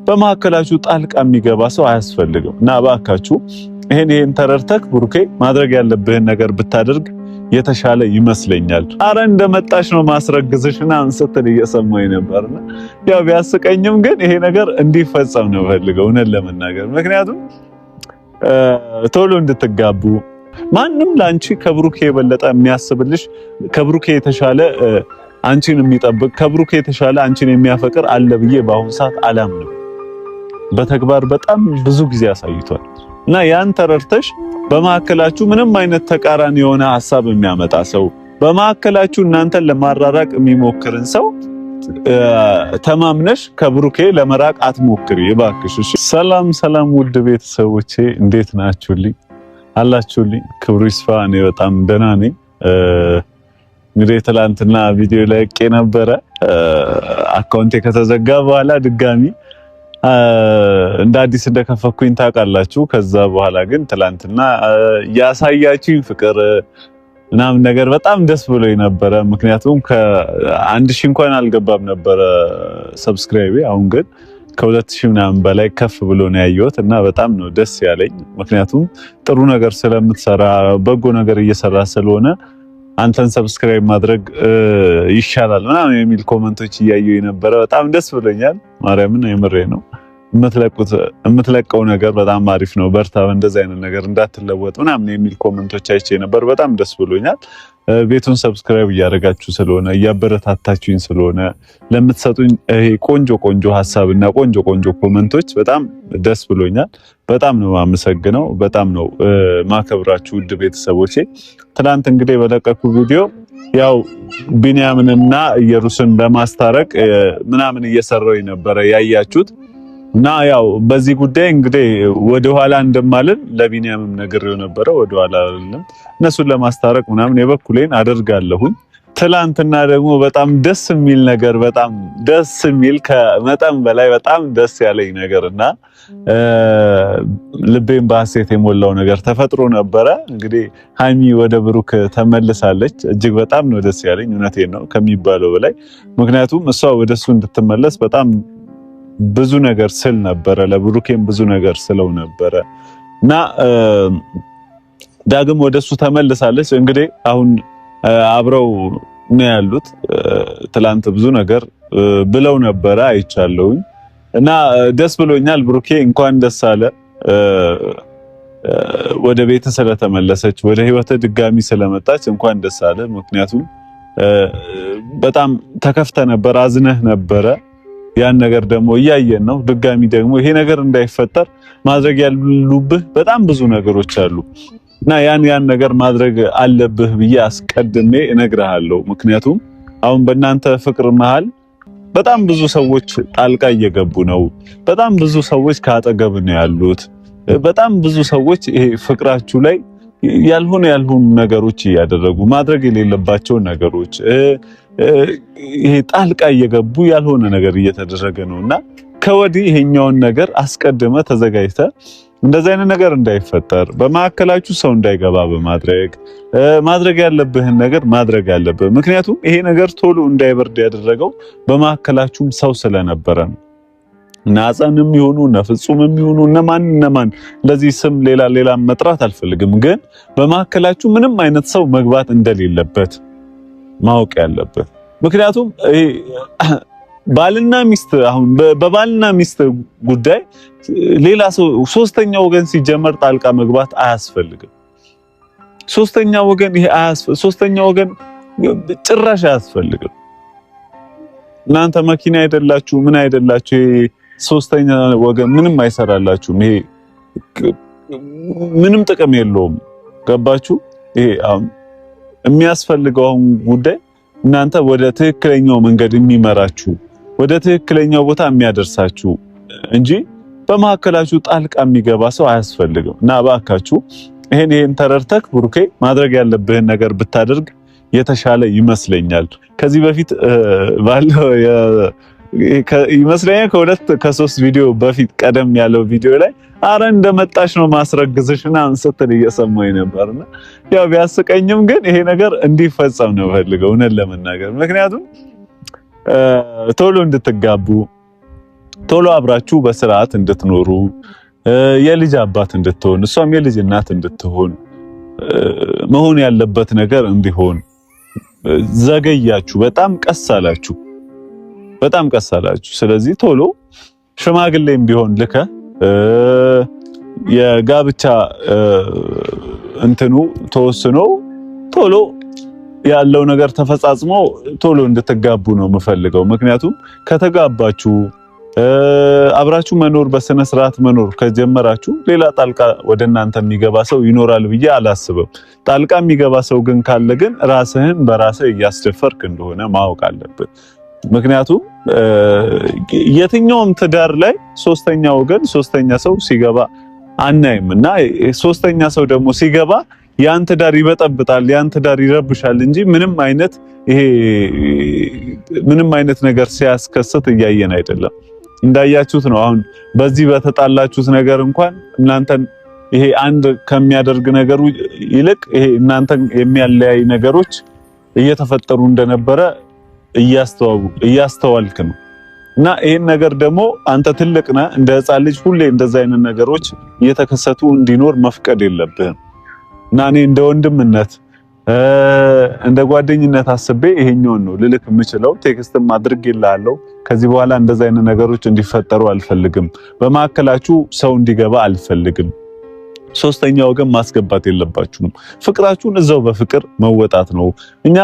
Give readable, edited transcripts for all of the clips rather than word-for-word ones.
በመሐከላችሁ ጣልቃ የሚገባ ሰው አያስፈልግም እና እባካችሁ ይሄን ተረድተክ ብሩኬ ማድረግ ያለብህን ነገር ብታደርግ የተሻለ ይመስለኛል። አረ እንደመጣሽ ነው ማስረግዝሽና አንስተን እየሰማኝ ነበርና ያው ቢያስቀኝም ግን ይሄ ነገር እንዲፈጸም ነው ፈልገው እውነት ለመናገር ምክንያቱም ቶሎ እንድትጋቡ ማንም ላንቺ ከብሩኬ የበለጠ የሚያስብልሽ ከብሩኬ የተሻለ አንቺን የሚጠብቅ ከብሩኬ የተሻለ አንቺን የሚያፈቅር አለ ብዬ በአሁን ሰዓት አላምንም። በተግባር በጣም ብዙ ጊዜ አሳይቷል እና ያን ተረድተሽ በመሐከላችሁ ምንም አይነት ተቃራኒ የሆነ ሐሳብ የሚያመጣ ሰው በመሐከላችሁ እናንተን ለማራራቅ የሚሞክርን ሰው ተማምነሽ ከብሩኬ ለመራቅ አትሞክሪ እባክሽ። ሰላም ሰላም ውድ ቤተሰቦቼ እንዴት ናችሁልኝ? አላችሁልኝ? ክብሩ ይስፋ እኔ በጣም ደህና ነኝ። እንግዲህ ትላንትና ቪዲዮ ለቄ ነበረ አካውንቴ ከተዘጋ በኋላ ድጋሚ እንደ አዲስ እንደከፈኩኝ ታውቃላችሁ። ከዛ በኋላ ግን ትላንትና ያሳያችሁኝ ፍቅር ምናምን ነገር በጣም ደስ ብሎኝ ነበረ። ምክንያቱም ከ1000 እንኳን አልገባም ነበረ ሰብስክራይቤ። አሁን ግን ከ2000 ምናምን በላይ ከፍ ብሎ ነው ያየሁት እና በጣም ነው ደስ ያለኝ። ምክንያቱም ጥሩ ነገር ስለምትሰራ በጎ ነገር እየሰራ ስለሆነ አንተን ሰብስክራይብ ማድረግ ይሻላል ምናምን የሚል ኮሜንቶች እያየሁ ነበረ። በጣም ደስ ብሎኛል። ማርያምን የምሬ ነው። የምትለቀው ነገር በጣም አሪፍ ነው፣ በርታ፣ እንደዚህ አይነት ነገር እንዳትለወጥ ምናምን የሚል ኮሜንቶች አይቼ ነበር። በጣም ደስ ብሎኛል። ቤቱን ሰብስክራይብ እያደረጋችሁ ስለሆነ እያበረታታችሁኝ ስለሆነ ለምትሰጡኝ ይሄ ቆንጆ ሐሳብና ቆንጆ ኮሜንቶች በጣም ደስ ብሎኛል። በጣም ነው የማመሰግነው። በጣም ነው ማከብራችሁ ውድ ቤተሰቦቼ። ትናንት እንግዲህ በለቀኩ ቪዲዮ ያው ቢንያምንና ኢየሩስን ለማስታረቅ ምናምን እየሰራው ነበረ ያያችሁት እና ያው በዚህ ጉዳይ እንግዲህ ወደ ኋላ እንደማልን ለቢንያምም ነግሬው ነበረ። ወደ ኋላ አይደለም እነሱን ለማስታረቅ ምናምን የበኩሌን አደርጋለሁኝ። ትላንትና ደግሞ በጣም ደስ የሚል ነገር በጣም ደስ የሚል ከመጠን በላይ በጣም ደስ ያለኝ ነገርና ልቤን በሐሴት የሞላው ነገር ተፈጥሮ ነበረ። እንግዲህ ሃይሚ ወደ ብሩክ ተመልሳለች። እጅግ በጣም ነው ደስ ያለኝ፣ እውነቴን ነው ከሚባለው በላይ። ምክንያቱም እሷ ወደሱ እንድትመለስ በጣም ብዙ ነገር ስል ነበረ፣ ለብሩኬም ብዙ ነገር ስለው ነበረ እና ዳግም ወደሱ ተመልሳለች። እንግዲህ አሁን አብረው ነው ያሉት። ትላንት ብዙ ነገር ብለው ነበረ አይቻለሁኝ እና ደስ ብሎኛል። ብሩኬ እንኳን ደስ አለ፣ ወደ ቤት ስለተመለሰች ወደ ህይወት ድጋሚ ስለመጣች እንኳን ደስ አለ። ምክንያቱም በጣም ተከፍተ ነበር፣ አዝነህ ነበረ። ያን ነገር ደግሞ እያየን ነው። ድጋሚ ደግሞ ይሄ ነገር እንዳይፈጠር ማድረግ ያሉብህ በጣም ብዙ ነገሮች አሉ እና ያን ነገር ማድረግ አለብህ ብዬ አስቀድሜ እነግርሃለሁ። ምክንያቱም አሁን በእናንተ ፍቅር መሃል በጣም ብዙ ሰዎች ጣልቃ እየገቡ ነው። በጣም ብዙ ሰዎች ካጠገብ ነው ያሉት። በጣም ብዙ ሰዎች ይሄ ፍቅራችሁ ላይ ያልሆነ ነገሮች እያደረጉ ማድረግ የሌለባቸው ነገሮች ይሄ ጣልቃ እየገቡ ያልሆነ ነገር እየተደረገ ነውና ከወዲህ ይሄኛውን ነገር አስቀድመ ተዘጋጅተ እንደዚህ አይነት ነገር እንዳይፈጠር በመሐከላችሁ ሰው እንዳይገባ ማድረግ ያለብህን ነገር ማድረግ ያለብህ። ምክንያቱም ይሄ ነገር ቶሎ እንዳይበርድ ያደረገው በመሐከላችሁም ሰው ስለነበረ ነው። ናጻንም ይሁኑ ነፍጹምም ይሁኑ እነማን ለዚህ ስም ሌላ መጥራት አልፈልግም፣ ግን በመሐከላችሁ ምንም አይነት ሰው መግባት እንደሌለበት ማወቅ ያለበት። ምክንያቱም ባልና ሚስት አሁን በባልና ሚስት ጉዳይ ሌላ ሰው ሶስተኛ ወገን ሲጀመር ጣልቃ መግባት አያስፈልግም። ሶስተኛ ወገን ጭራሽ አያስፈልግም። እናንተ መኪና አይደላችሁ ምን አይደላችሁ፣ ሶስተኛ ወገን ምንም አይሰራላችሁም። ይሄ ምንም ጥቅም የለውም። ገባችሁ? ይሄ የሚያስፈልገው ጉዳይ እናንተ ወደ ትክክለኛው መንገድ የሚመራችሁ ወደ ትክክለኛው ቦታ የሚያደርሳችሁ እንጂ በመሐከላችሁ ጣልቃ የሚገባ ሰው አያስፈልግም። እና እባካችሁ ይሄን ተረድተክ ብሩኬ ማድረግ ያለብህን ነገር ብታደርግ የተሻለ ይመስለኛል። ከዚህ በፊት ባለው ይመስለኛል ከ2-3 ቪዲዮ በፊት ቀደም ያለው ቪዲዮ ላይ አረ እንደመጣሽ ነው ማስረግዝሽና አንስተን እየሰማኝ ነበርና ያው ቢያስቀኝም ግን ይሄ ነገር እንዲፈጸም ነው ፈልገው እውነት ለመናገር። ምክንያቱም ቶሎ እንድትጋቡ ቶሎ አብራችሁ በስርዓት እንድትኖሩ የልጅ አባት እንድትሆን እሷም የልጅ እናት እንድትሆን መሆን ያለበት ነገር እንዲሆን ዘገያችሁ። በጣም ቀስ አላችሁ። ስለዚህ ቶሎ ሽማግሌም ቢሆን ልከ የጋብቻ እንትኑ ተወስኖ ቶሎ ያለው ነገር ተፈጻጽሞ ቶሎ እንድትጋቡ ነው የምፈልገው። ምክንያቱም ከተጋባችሁ አብራችሁ መኖር በስነ ስርዓት መኖር ከጀመራችሁ ሌላ ጣልቃ ወደ እናንተ የሚገባ ሰው ይኖራል ብዬ አላስብም። ጣልቃ የሚገባ ሰው ግን ካለ ግን ራስህን በራስህ እያስደፈርክ እንደሆነ ማወቅ አለብን። ምክንያቱም የትኛውም ትዳር ላይ ሶስተኛ ወገን ሶስተኛ ሰው ሲገባ አናይም እና ሶስተኛ ሰው ደግሞ ሲገባ ያን ትዳር ይበጠብጣል፣ ያን ትዳር ይረብሻል እንጂ ምንም አይነት ነገር ሲያስከስት እያየን አይደለም። እንዳያችሁት ነው። አሁን በዚህ በተጣላችሁት ነገር እንኳን እናንተን ይሄ አንድ ከሚያደርግ ነገሩ ይልቅ ይሄ እናንተን የሚያለያይ ነገሮች እየተፈጠሩ እንደነበረ እያስተዋልክ ነው። እና ይሄን ነገር ደግሞ አንተ ትልቅ ነህ፣ እንደ ሕፃን ልጅ ሁሌ እንደዛ አይነት ነገሮች እየተከሰቱ እንዲኖር መፍቀድ የለብህም። እና እኔ እንደ ወንድምነት እንደ ጓደኝነት አስቤ ይሄኛውን ነው ልልክ የምችለው። ቴክስትም አድርጌልሃለሁ። ከዚህ በኋላ እንደዛ አይነት ነገሮች እንዲፈጠሩ አልፈልግም። በማከላችሁ ሰው እንዲገባ አልፈልግም። ሶስተኛ ወገን ማስገባት የለባችሁም። ፍቅራችሁን እዛው በፍቅር መወጣት ነው። እኛ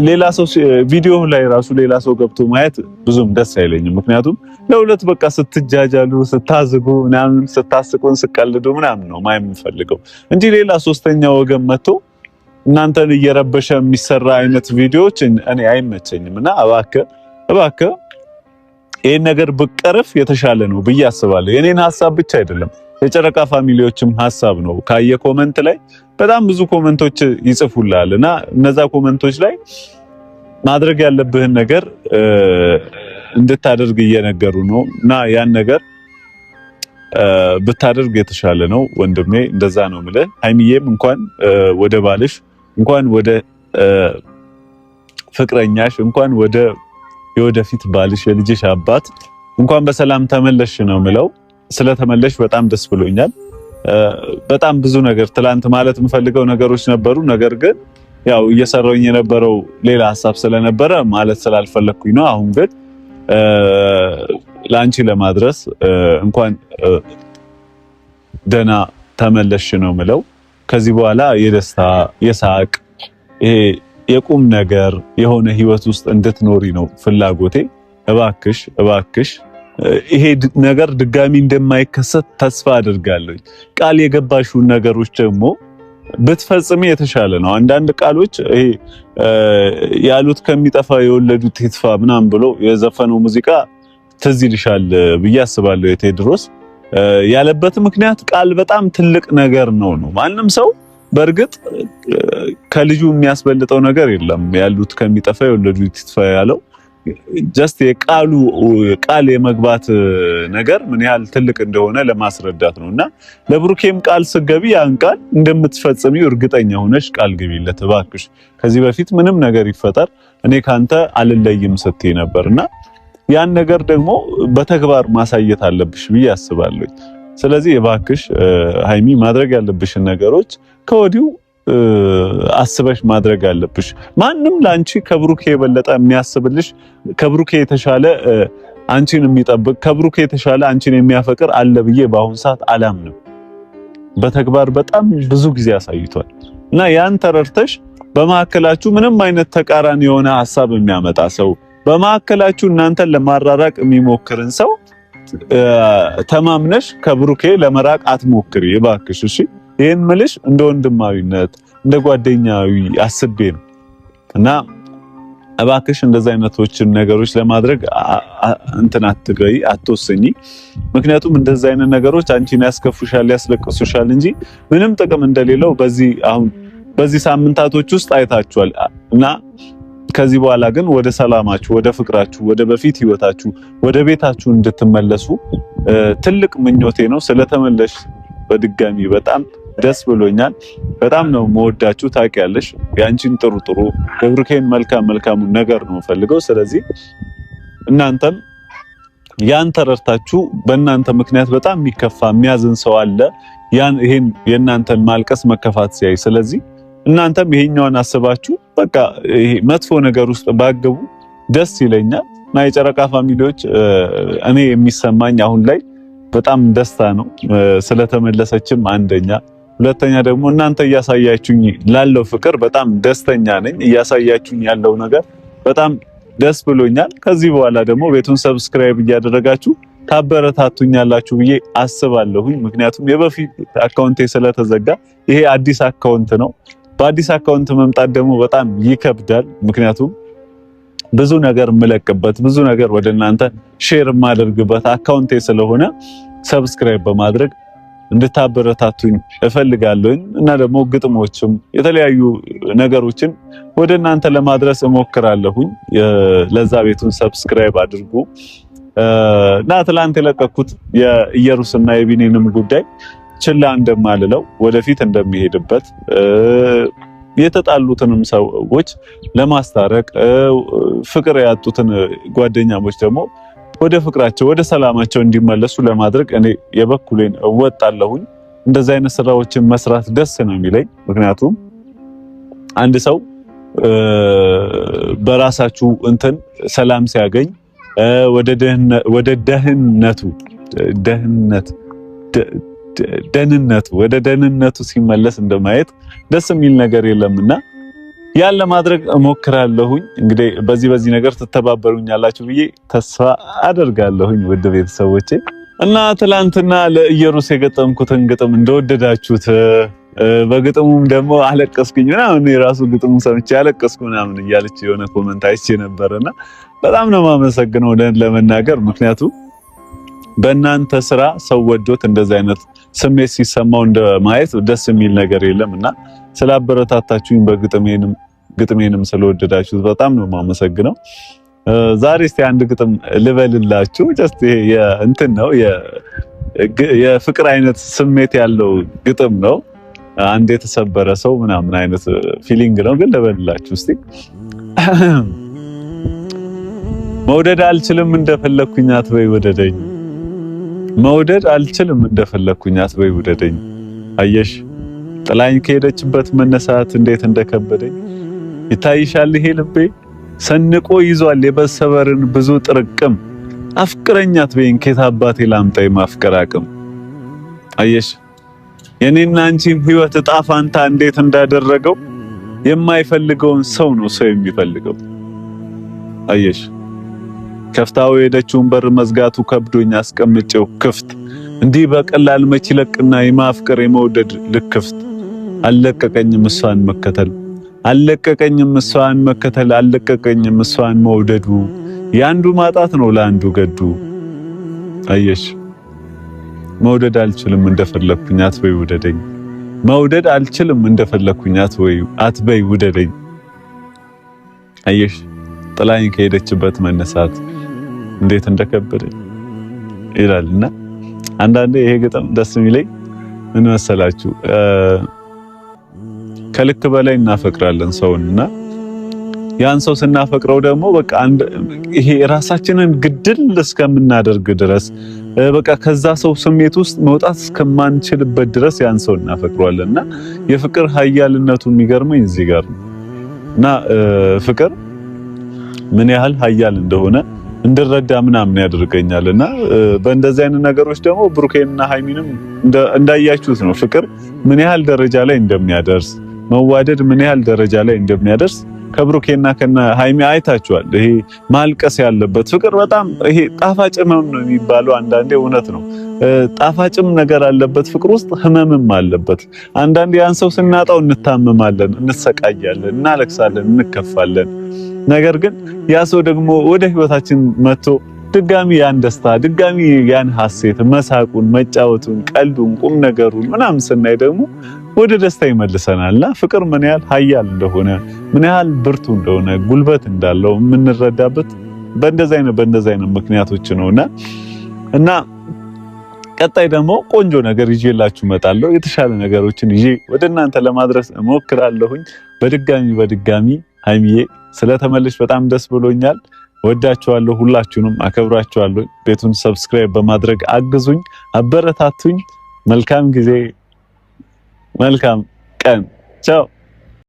ሌላ ሰው ቪዲዮ ላይ ራሱ ሌላ ሰው ገብቶ ማየት ብዙም ደስ አይለኝም። ምክንያቱም ለሁለት በቃ ስትጃጃሉ፣ ስታዝጉ ምናምን፣ ስታስቁን፣ ስቀልዱ ምናምን ነው ማየት የምፈልገው እንጂ ሌላ ሶስተኛ ወገን መጥቶ እናንተን እየረበሸ የሚሰራ አይነት ቪዲዮዎች እኔ አይመቸኝም። እና እባክህ ይሄን ነገር ብቀርፍ የተሻለ ነው ብዬ አስባለሁ። የኔን ሐሳብ ብቻ አይደለም የጨረቃ ፋሚሊዎችም ሐሳብ ነው። ካየ ኮመንት ላይ በጣም ብዙ ኮመንቶች ይጽፉላል እና እነዛ ኮመንቶች ላይ ማድረግ ያለብህን ነገር እንድታደርግ እየነገሩ ነው እና ያን ነገር ብታደርግ የተሻለ ነው ወንድሜ። እንደዛ ነው የምልህ። ሀይሚዬም እንኳን ወደ ባልሽ፣ እንኳን ወደ ፍቅረኛሽ፣ እንኳን ወደ የወደፊት ባልሽ የልጅሽ አባት እንኳን በሰላም ተመለሽ ነው የምለው። ስለተመለሽ በጣም ደስ ብሎኛል። በጣም ብዙ ነገር ትላንት ማለት የምፈልገው ነገሮች ነበሩ። ነገር ግን ያው እየሰራሁኝ የነበረው ሌላ ሐሳብ ስለነበረ ማለት ስላልፈለኩኝ ነው። አሁን ግን ላንቺ ለማድረስ እንኳን ደና ተመለሽ ነው የምለው። ከዚህ በኋላ የደስታ የሳቅ ይሄ የቁም ነገር የሆነ ህይወት ውስጥ እንድትኖሪ ነው ፍላጎቴ። እባክሽ ይሄ ነገር ድጋሚ እንደማይከሰት ተስፋ አድርጋለሁ። ቃል የገባሽውን ነገሮች ደግሞ ብትፈጽሚ የተሻለ ነው። አንዳንድ ቃሎች ይሄ ያሉት ከሚጠፋ የወለዱት ይጥፋ ምናምን ብሎ የዘፈነው ሙዚቃ ትዝ ይልሻል ብዬ አስባለሁ። የቴድሮስ ያለበት ምክንያት ቃል በጣም ትልቅ ነገር ነው። ማንም ሰው በእርግጥ ከልጁ የሚያስበልጠው ነገር የለም። ያሉት ከሚጠፋ የወለዱት ይጥፋ ያለው ጀስት ቃል የመግባት ነገር ምን ያህል ትልቅ እንደሆነ ለማስረዳት ነው። እና ለብሩኬም ቃል ስገቢ ያን ቃል እንደምትፈጽሚው እርግጠኛ ሆነሽ ቃል ግቢለት እባክሽ። ከዚህ በፊት ምንም ነገር ይፈጠር እኔ ካንተ አልለይም ስትይ ነበርና ያን ነገር ደግሞ በተግባር ማሳየት አለብሽ ብዬ አስባለሁ። ስለዚህ እባክሽ ሃይሚ ማድረግ ያለብሽን ነገሮች ከወዲሁ አስበሽ ማድረግ አለብሽ። ማንም ላንቺ ከብሩኬ የበለጠ የሚያስብልሽ፣ ከብሩኬ የተሻለ አንቺን የሚጠብቅ፣ ከብሩኬ የተሻለ አንቺን የሚያፈቅር አለ ብዬ በአሁን ሰዓት አላምንም። በተግባር በጣም ብዙ ጊዜ አሳይቷል እና ያን ተረድተሽ በመካከላችሁ ምንም አይነት ተቃራኒ የሆነ ሐሳብ የሚያመጣ ሰው፣ በመካከላችሁ እናንተን ለማራራቅ የሚሞክርን ሰው ተማምነሽ ከብሩኬ ለመራቅ አትሞክሪ እባክሽ። እሺ ይሄን ምልሽ እንደ ወንድማዊነት እንደ ጓደኛዊ አስቤ ነው እና እባክሽ እንደዛ አይነቶችን ነገሮች ለማድረግ እንትን አትገይ፣ አትወሰኚ። ምክንያቱም እንደዛ አይነት ነገሮች አንቺን ያስከፉሻል፣ ያስለቅሱሻል እንጂ ምንም ጥቅም እንደሌለው በዚህ ሳምንታቶች ውስጥ አይታችኋል። እና ከዚህ በኋላ ግን ወደ ሰላማችሁ፣ ወደ ፍቅራችሁ፣ ወደ በፊት ህይወታችሁ፣ ወደ ቤታችሁ እንድትመለሱ ትልቅ ምኞቴ ነው። ስለተመለሽ በድጋሚ በጣም ደስ ብሎኛል። በጣም ነው መወዳችሁ። ታውቂያለሽ ያንቺን ጥሩ የብሩኬን መልካሙን ነገር ነው ፈልገው። ስለዚህ እናንተም ያን ተረድታችሁ በእናንተ ምክንያት በጣም የሚከፋ የሚያዝን ሰው አለ። ይሄን የእናንተን ማልቀስ መከፋት ሲያይ፣ ስለዚህ እናንተም ይሄኛውን አስባችሁ በቃ ይሄ መጥፎ ነገር ውስጥ ባገቡ ደስ ይለኛል። እና የጨረቃ ፋሚሊዎች እኔ የሚሰማኝ አሁን ላይ በጣም ደስታ ነው ስለተመለሰችም አንደኛ፣ ሁለተኛ ደግሞ እናንተ እያሳያችሁኝ ላለው ፍቅር በጣም ደስተኛ ነኝ። እያሳያችሁኝ ያለው ነገር በጣም ደስ ብሎኛል። ከዚህ በኋላ ደግሞ ቤቱን ሰብስክራይብ እያደረጋችሁ ታበረታቱኛላችሁ ብዬ አስባለሁኝ። ምክንያቱም የበፊት አካውንቴ ስለተዘጋ ይሄ አዲስ አካውንት ነው። በአዲስ አካውንት መምጣት ደግሞ በጣም ይከብዳል። ምክንያቱም ብዙ ነገር የምለቅበት ብዙ ነገር ወደ እናንተ ሼር የማደርግበት አካውንቴ ስለሆነ ሰብስክራይብ በማድረግ እንድታበረታቱኝ እፈልጋለሁ። እና ደግሞ ግጥሞችም የተለያዩ ነገሮችን ወደ እናንተ ለማድረስ እሞክራለሁኝ። ለዛ ቤቱን ሰብስክራይብ አድርጉ። እና ትላንት የለቀኩት የኢየሩስና የቢኒንም ጉዳይ ችላ እንደማልለው ወደፊት እንደሚሄድበት የተጣሉትንም ሰዎች ለማስታረቅ ፍቅር ያጡትን ጓደኛሞች ደግሞ ወደ ፍቅራቸው ወደ ሰላማቸው እንዲመለሱ ለማድረግ እኔ የበኩሌን እወጣለሁኝ። እንደዚህ አይነት ስራዎችን መስራት ደስ ነው የሚለኝ። ምክንያቱም አንድ ሰው በራሳችሁ እንትን ሰላም ሲያገኝ ወደ ደህንነቱ ሲመለስ እንደማየት ደስ የሚል ነገር የለምና ያን ለማድረግ እሞክራለሁኝ። እንግዲህ በዚህ ነገር ትተባበሩኛላችሁ ብዬ ተስፋ አደርጋለሁኝ ውድ ቤተሰቦቼ። እና ትላንትና ለኢየሩስ የገጠምኩትን ግጥም እንደወደዳችሁት በግጥሙም ደግሞ አለቀስኩኝ ምናምን የራሱ ግጥሙ ሰምቼ አለቀስኩ ምናምን እያለች የሆነ ኮሜንት አይቼ ነበርና በጣም ነው የማመሰግነው ለመናገር። ምክንያቱም በእናንተ ስራ ሰው ወዶት እንደዚህ አይነት ስሜት ሲሰማው እንደማየት ደስ የሚል ነገር የለምና ስላበረታታችሁኝ ግጥሜንም ስለወደዳችሁት በጣም ነው የማመሰግነው። ዛሬ እስቲ አንድ ግጥም ልበልላችሁ። ጀስት ይሄ እንትን ነው የፍቅር አይነት ስሜት ያለው ግጥም ነው። አንድ የተሰበረ ሰው ምናምን አይነት ፊሊንግ ነው። ግን ልበልላችሁ እስቲ። መውደድ አልችልም እንደፈለኩኝ አትበይ ውደደኝ፣ መውደድ አልችልም እንደፈለኩኝ አትበይ ውደደኝ። አየሽ ጥላኝ ከሄደችበት መነሳት እንዴት እንደከበደኝ። ይታይሻል ይሄ ልቤ ሰንቆ ይዟል የበሰበርን ብዙ ጥርቅም። አፍቅረኝ አትበይኝ ከየት አባቴ ላምጣ የማፍቀር አቅም። አየሽ የኔና አንቺን ህይወት እጣ ፋንታ እንዴት እንዳደረገው። የማይፈልገውን ሰው ነው ሰው የሚፈልገው። አየሽ ከፍታው የሄደችውን በር መዝጋቱ ከብዶኝ አስቀምጬው ክፍት። እንዲህ በቀላል መች ይለቅና የማፍቀር የመውደድ ልክፍት። አለቀቀኝም እሷን መከተል አለቀቀኝም እሷን መከተል አለቀቀኝም እሷን መውደዱ። ያንዱ ማጣት ነው ለአንዱ ገዱ። አየሽ መውደድ አልችልም እንደፈለኩኝ አትበይ ውደደኝ፣ መውደድ አልችልም እንደፈለኩኝ አትበይ ውደደኝ። አየሽ ጥላኝ ከሄደችበት መነሳት እንዴት እንደከበደኝ ይላልና አንዳንዴ ይሄ ግጥም ደስ የሚለኝ ምን መሰላችሁ? ከልክ በላይ እናፈቅራለን ሰውንና ያን ሰው ስናፈቅረው ደግሞ በቃ ይሄ ራሳችንን ግድል እስከምናደርግ ድረስ በቃ ከዛ ሰው ስሜት ውስጥ መውጣት እስከማንችልበት ድረስ ያን ሰው እናፈቅረዋለንና የፍቅር ኃያልነቱ የሚገርመኝ እዚህ ጋር ነው። እና ፍቅር ምን ያህል ኃያል እንደሆነ እንድረዳ ምናምን ያደርገኛልና በእንደዚህ አይነት ነገሮች ደግሞ ብሩኬንና ሃይሚንም እንዳያችሁት ነው ፍቅር ምን ያህል ደረጃ ላይ እንደሚያደርስ፣ መዋደድ ምን ያህል ደረጃ ላይ እንደሚያደርስ ከብሩኬና ከነ ሃይሚ አይታችኋል። ይሄ ማልቀስ ያለበት ፍቅር በጣም ይሄ ጣፋጭ ህመም ነው የሚባለው አንዳንዴ እውነት ነው። ጣፋጭም ነገር አለበት ፍቅር ውስጥ ህመምም አለበት። አንዳንዴ ያን ሰው ስናጣው እንታመማለን፣ እንሰቃያለን፣ እናለቅሳለን፣ እንከፋለን። ነገር ግን ያ ሰው ደግሞ ወደ ህይወታችን መጥቶ ድጋሚ ያን ደስታ ድጋሚ ያን ሐሴት መሳቁን፣ መጫወቱን፣ ቀልዱን፣ ቁም ነገሩን ምናምን ስናይ ደግሞ ወደ ደስታ ይመልሰናልና ፍቅር ምን ያህል ኃያል እንደሆነ ምን ያህል ብርቱ እንደሆነ ጉልበት እንዳለው የምንረዳበት በእንደዚህ አይነት ምክንያቶች ነውና እና ቀጣይ ደግሞ ቆንጆ ነገር ይዤላችሁ እመጣለሁ። የተሻለ ነገሮችን ይዤ ወደ እናንተ ለማድረስ እሞክራለሁኝ። በድጋሚ ሃይሚዬ ስለተመለሽ በጣም ደስ ብሎኛል። ወዳችኋለሁ። ሁላችሁንም አከብራችኋለሁ። ቤቱን ሰብስክራይብ በማድረግ አግዙኝ፣ አበረታቱኝ። መልካም ጊዜ፣ መልካም ቀን። ቻው